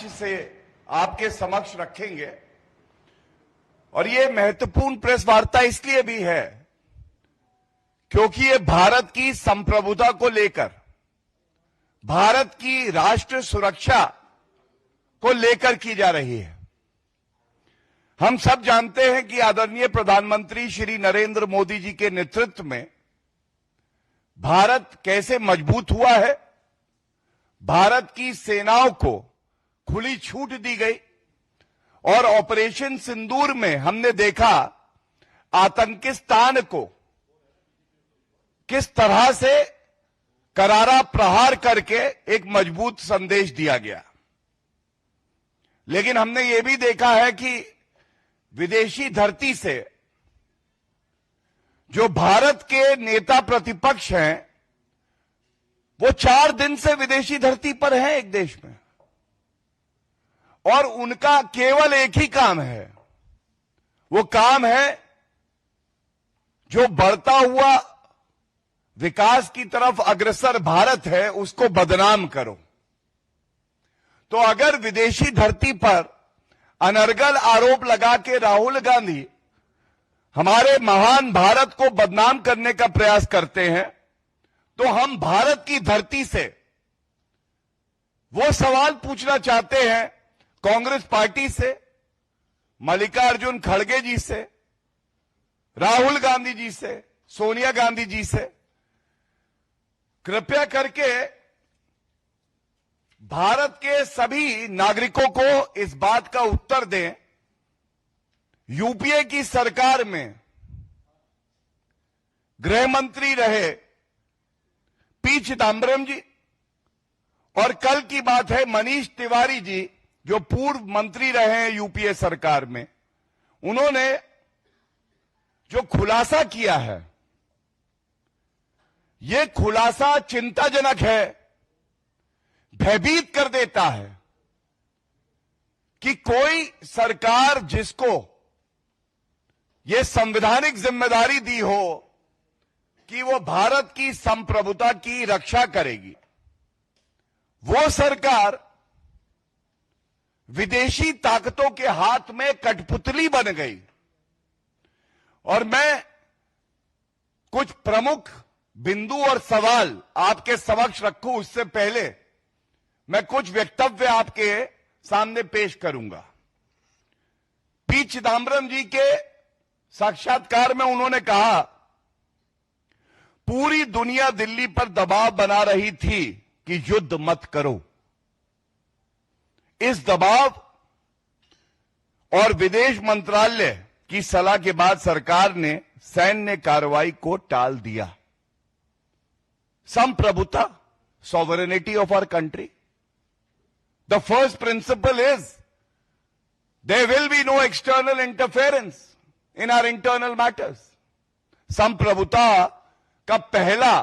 साक्ष्य से आपके समक्ष रखेंगे। और ये महत्वपूर्ण प्रेस वार्ता इसलिए भी है क्योंकि ये भारत की संप्रभुता को लेकर, भारत की राष्ट्र सुरक्षा को लेकर की जा रही है। हम सब जानते हैं कि आदरणीय प्रधानमंत्री श्री नरेंद्र मोदी जी के नेतृत्व में भारत कैसे मजबूत हुआ है। भारत की सेनाओं को खुली छूट दी गई और ऑपरेशन सिंदूर में हमने देखा आतंकिस्तान को किस तरह से करारा प्रहार करके एक मजबूत संदेश दिया गया। लेकिन हमने ये भी देखा है कि विदेशी धरती से जो भारत के नेता प्रतिपक्ष हैं वो 4 दिन से विदेशी धरती पर हैं एक देश में, और उनका केवल एक ही काम है, वो काम है जो बढ़ता हुआ विकास की तरफ अग्रसर भारत है उसको बदनाम करो। तो अगर विदेशी धरती पर अनर्गल आरोप लगा के राहुल गांधी हमारे महान भारत को बदनाम करने का प्रयास करते हैं, तो हम भारत की धरती से वो सवाल पूछना चाहते हैं कांग्रेस पार्टी से, मल्लिकार्जुन खड़गे जी से, राहुल गांधी जी से, सोनिया गांधी जी से, कृपया करके भारत के सभी नागरिकों को इस बात का उत्तर दें, यूपीए की सरकार में गृह मंत्री रहे पी चिदम्बरम जी, और कल की बात है मनीष तिवारी जी जो पूर्व मंत्री रहे हैं यूपीए सरकार में, उन्होंने जो खुलासा किया है यह खुलासा चिंताजनक है, भयभीत कर देता है कि कोई सरकार जिसको यह संवैधानिक जिम्मेदारी दी हो कि वो भारत की संप्रभुता की रक्षा करेगी, वो सरकार विदेशी ताकतों के हाथ में कठपुतली बन गई। और मैं कुछ प्रमुख बिंदु और सवाल आपके समक्ष रखूं उससे पहले मैं कुछ वक्तव्य आपके सामने पेश करूंगा। पी चिदम्बरम जी के साक्षात्कार में उन्होंने कहा पूरी दुनिया दिल्ली पर दबाव बना रही थी कि युद्ध मत करो। इस दबाव और विदेश मंत्रालय की सलाह के बाद सरकार ने सैन्य कार्रवाई को टाल दिया। संप्रभुता, sovereignty of our country. The first principle is there will be no external interference in our internal matters. संप्रभुता का पहला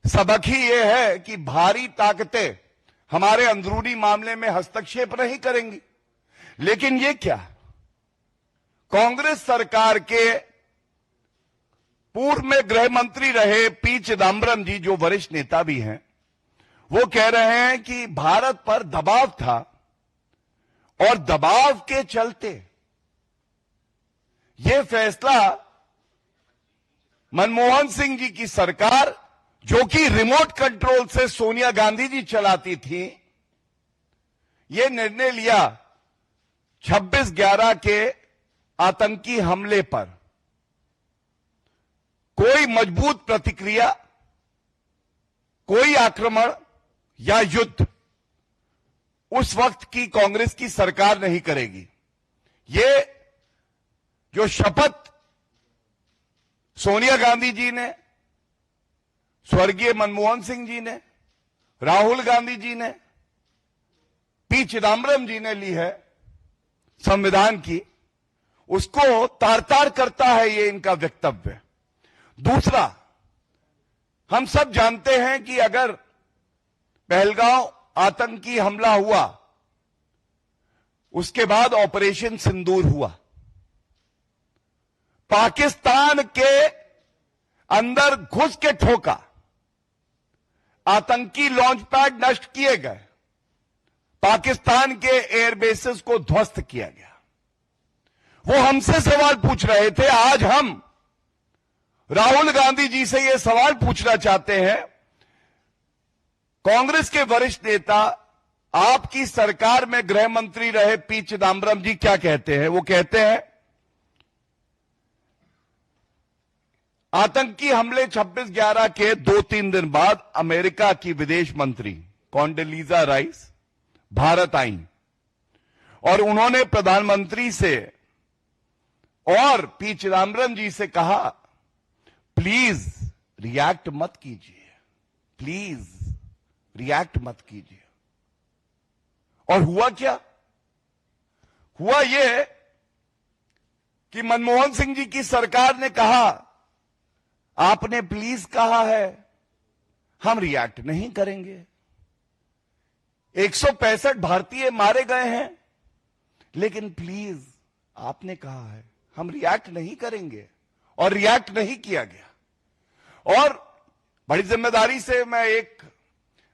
सबक ही यह है कि भारी ताकतें हमारे अंदरूनी मामले में हस्तक्षेप नहीं करेंगी। लेकिन ये क्या, कांग्रेस सरकार के पूर्व में गृह मंत्री रहे पी चिदम्बरम जी जो वरिष्ठ नेता भी हैं, वो कह रहे हैं कि भारत पर दबाव था और दबाव के चलते यह फैसला मनमोहन सिंह जी की सरकार जो कि रिमोट कंट्रोल से सोनिया गांधी जी चलाती थी, यह निर्णय लिया 26/11 के आतंकी हमले पर कोई मजबूत प्रतिक्रिया, कोई आक्रमण या युद्ध उस वक्त की कांग्रेस की सरकार नहीं करेगी। ये जो शपथ सोनिया गांधी जी ने, स्वर्गीय मनमोहन सिंह जी ने, राहुल गांधी जी ने, पी चिदम्बरम जी ने ली है संविधान की, उसको तार-तार करता है ये इनका वक्तव्य। दूसरा, हम सब जानते हैं कि अगर पहलगांव आतंकी हमला हुआ, उसके बाद ऑपरेशन सिंदूर हुआ, पाकिस्तान के अंदर घुस के ठोका, आतंकी लॉन्च पैड नष्ट किए गए, पाकिस्तान के एयरबेसेस को ध्वस्त किया गया। वो हमसे सवाल पूछ रहे थे। आज हम राहुल गांधी जी से यह सवाल पूछना चाहते हैं, कांग्रेस के वरिष्ठ नेता, आपकी सरकार में गृह मंत्री रहे पी चिदम्बरम जी क्या कहते हैं? वो कहते हैं आतंकी हमले 26/11 के 2-3 दिन बाद अमेरिका की विदेश मंत्री कॉन्डोलीजा राइस भारत आई और उन्होंने प्रधानमंत्री से और पी चिदम्बरम जी से कहा, प्लीज रिएक्ट मत कीजिए, प्लीज रिएक्ट मत कीजिए। और हुआ क्या? हुआ यह कि मनमोहन सिंह जी की सरकार ने कहा, आपने प्लीज कहा है, हम रिएक्ट नहीं करेंगे। 165 भारतीय मारे गए हैं, लेकिन प्लीज आपने कहा है, हम रिएक्ट नहीं करेंगे। और रिएक्ट नहीं किया गया। और बड़ी जिम्मेदारी से मैं एक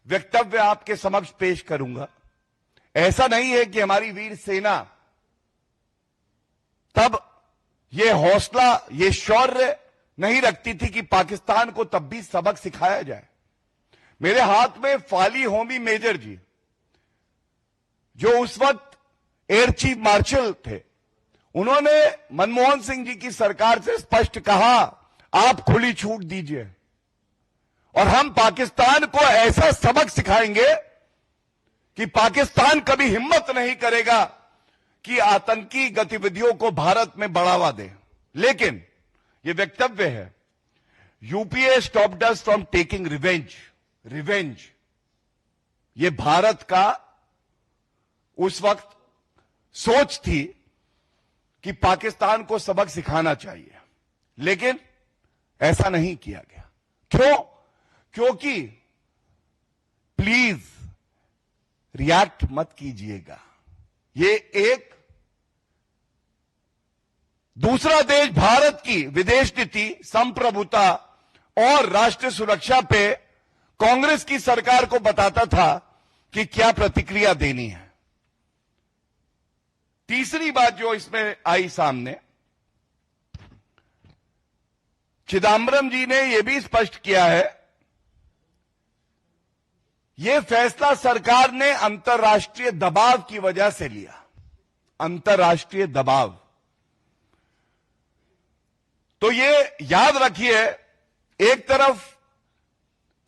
वक्तव्य आपके समक्ष पेश करूंगा। ऐसा नहीं है कि हमारी वीर सेना तब यह हौसला, यह शौर्य नहीं रखती थी कि पाकिस्तान को तब भी सबक सिखाया जाए। मेरे हाथ में फाली होमी मेजर जी, जो उस वक्त एयर चीफ मार्शल थे, उन्होंने मनमोहन सिंह जी की सरकार से स्पष्ट कहा, आप खुली छूट दीजिए और हम पाकिस्तान को ऐसा सबक सिखाएंगे कि पाकिस्तान कभी हिम्मत नहीं करेगा कि आतंकी गतिविधियों को भारत में बढ़ावा दे। लेकिन यह वक्तव्य है, UPA stopped us from taking revenge. यह भारत का उस वक्त सोच थी कि पाकिस्तान को सबक सिखाना चाहिए, लेकिन ऐसा नहीं किया गया। क्यों? क्योंकि प्लीज रिएक्ट मत कीजिएगा। ये एक दूसरा देश भारत की विदेश नीति, संप्रभुता और राष्ट्रीय सुरक्षा पे कांग्रेस की सरकार को बताता था कि क्या प्रतिक्रिया देनी है। तीसरी बात जो इसमें आई सामने, चिदम्बरम जी ने यह भी स्पष्ट किया है, यह फैसला सरकार ने अंतर्राष्ट्रीय दबाव की वजह से लिया। अंतर्राष्ट्रीय दबाव, तो यह याद रखिए, एक तरफ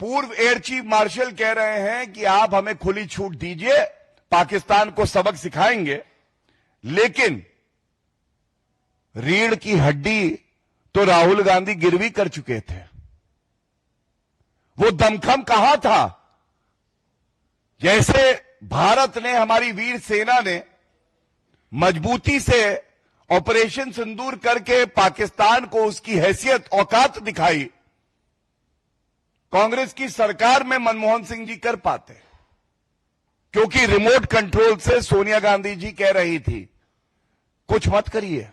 पूर्व एयर चीफ मार्शल कह रहे हैं कि आप हमें खुली छूट दीजिए, पाकिस्तान को सबक सिखाएंगे, लेकिन रीढ़ की हड्डी तो राहुल गांधी गिरवी कर चुके थे। वो दमखम कहां था? जैसे भारत ने, हमारी वीर सेना ने मजबूती से ऑपरेशन सिंदूर करके पाकिस्तान को उसकी हैसियत, औकात दिखाई, कांग्रेस की सरकार में मनमोहन सिंह जी कर पाते, क्योंकि रिमोट कंट्रोल से सोनिया गांधी जी कह रही थी, कुछ मत करिए।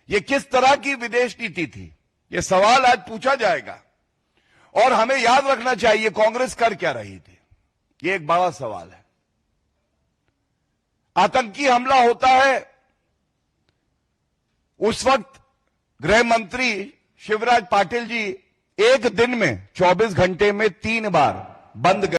यह किस तरह की विदेश नीति थी? यह सवाल आज पूछा जाएगा और हमें याद रखना चाहिए कांग्रेस कर क्या रही थी। यह एक बड़ा सवाल है। आतंकी हमला होता है, उस वक्त गृह मंत्री शिवराज पाटिल जी एक दिन में 24 घंटे में 3 बार बंद